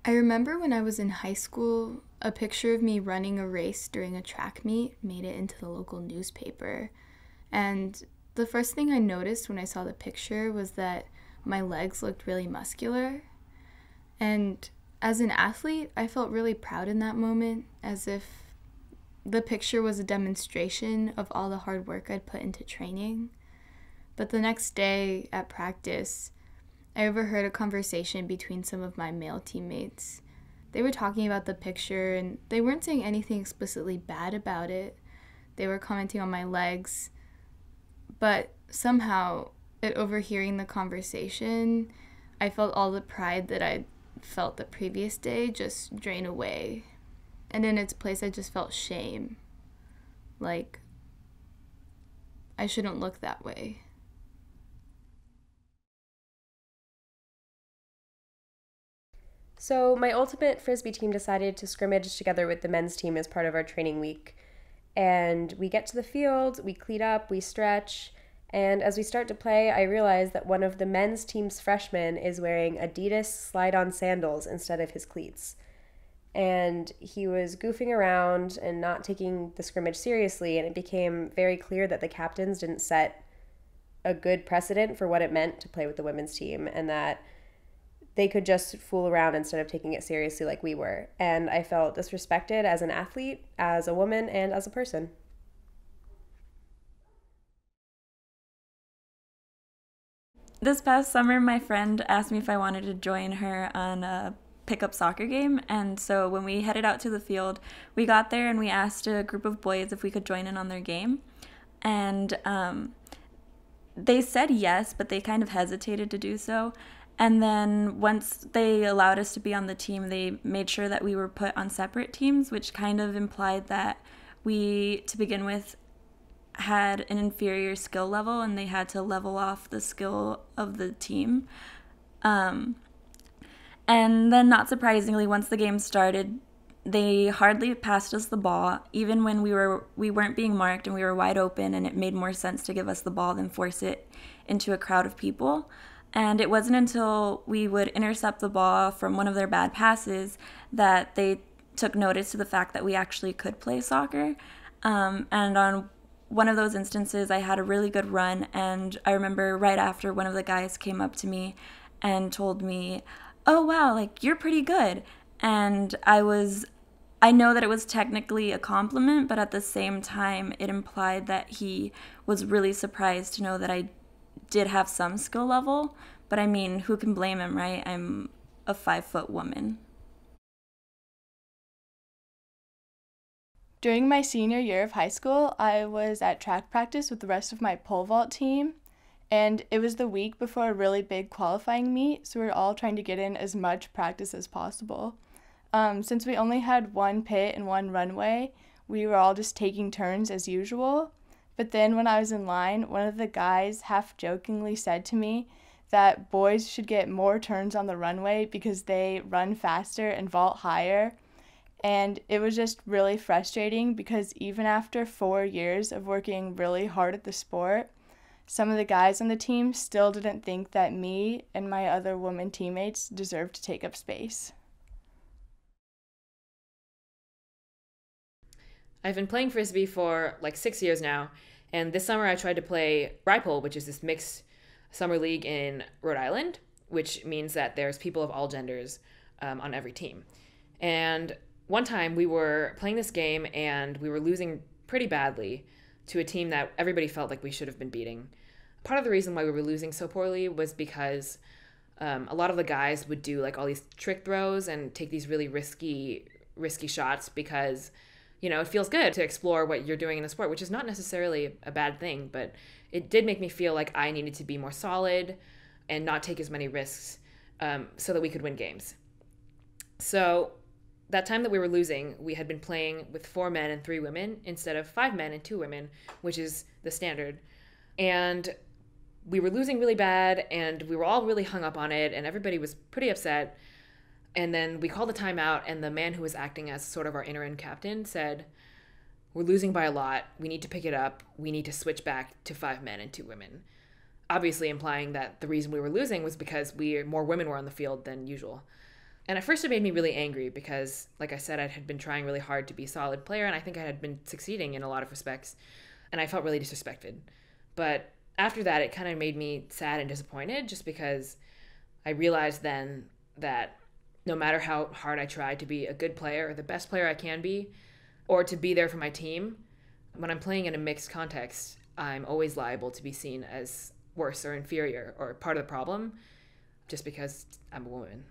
I remember when I was in high school, a picture of me running a race during a track meet made it into the local newspaper. And the first thing I noticed when I saw the picture was that my legs looked really muscular. And as an athlete, I felt really proud in that moment, as if the picture was a demonstration of all the hard work I'd put into training. But the next day at practice, I overheard a conversation between some of my male teammates. They were talking about the picture, and they weren't saying anything explicitly bad about it. They were commenting on my legs, but somehow, at overhearing the conversation, I felt all the pride that I'd felt the previous day just drain away. And in its place, I just felt shame. Like, I shouldn't look that way. So my ultimate Frisbee team decided to scrimmage together with the men's team as part of our training week. And we get to the field, we cleat up, we stretch, and as we start to play, I realize that one of the men's team's freshmen is wearing Adidas slide-on sandals instead of his cleats. And he was goofing around and not taking the scrimmage seriously, and it became very clear that the captains didn't set a good precedent for what it meant to play with the women's team, and that they could just fool around instead of taking it seriously like we were. And I felt disrespected as an athlete, as a woman, and as a person. This past summer, my friend asked me if I wanted to join her on a pickup soccer game. And so when we headed out to the field, we got there and we asked a group of boys if we could join in on their game. And they said yes, but they kind of hesitated to do so. And then once they allowed us to be on the team, they made sure that we were put on separate teams, which kind of implied that we, to begin with, had an inferior skill level and they had to level off the skill of the team. And then, not surprisingly, once the game started, they hardly passed us the ball, even when we weren't being marked and we were wide open, and it made more sense to give us the ball than force it into a crowd of people. And it wasn't until we would intercept the ball from one of their bad passes that they took notice to the fact that we actually could play soccer. And on one of those instances, I had a really good run, and I remember right after one of the guys came up to me and told me, "Oh wow, like you're pretty good." And I know that it was technically a compliment, but at the same time, it implied that he was really surprised to know that I did have some skill level. But I mean, who can blame him, right? I'm a 5-foot woman. During my senior year of high school, I was at track practice with the rest of my pole vault team, and it was the week before a really big qualifying meet, so we were all trying to get in as much practice as possible. Since we only had one pit and one runway, we were all just taking turns as usual. But then when I was in line, one of the guys half-jokingly said to me that boys should get more turns on the runway because they run faster and vault higher. And it was just really frustrating because even after 4 years of working really hard at the sport, some of the guys on the team still didn't think that me and my other women teammates deserved to take up space. I've been playing Frisbee for like 6 years now, and this summer I tried to play Ripole, which is this mixed summer league in Rhode Island, which means that there's people of all genders on every team. And one time we were playing this game and we were losing pretty badly to a team that everybody felt like we should have been beating. Part of the reason why we were losing so poorly was because a lot of the guys would do like all these trick throws and take these really risky shots because, you know, it feels good to explore what you're doing in a sport, which is not necessarily a bad thing, but it did make me feel like I needed to be more solid and not take as many risks so that we could win games. So that time that we were losing, we had been playing with 4 men and 3 women instead of 5 men and 2 women, which is the standard. And we were losing really bad, and we were all really hung up on it, and everybody was pretty upset. And then we called the timeout, and the man who was acting as sort of our interim captain said, "We're losing by a lot. We need to pick it up. We need to switch back to 5 men and 2 women." Obviously implying that the reason we were losing was because more women were on the field than usual. And at first it made me really angry because, like I said, I had been trying really hard to be a solid player, and I think I had been succeeding in a lot of respects, and I felt really disrespected. But after that, it kind of made me sad and disappointed, just because I realized then that no matter how hard I try to be a good player or the best player I can be, or to be there for my team, when I'm playing in a mixed context, I'm always liable to be seen as worse or inferior or part of the problem just because I'm a woman.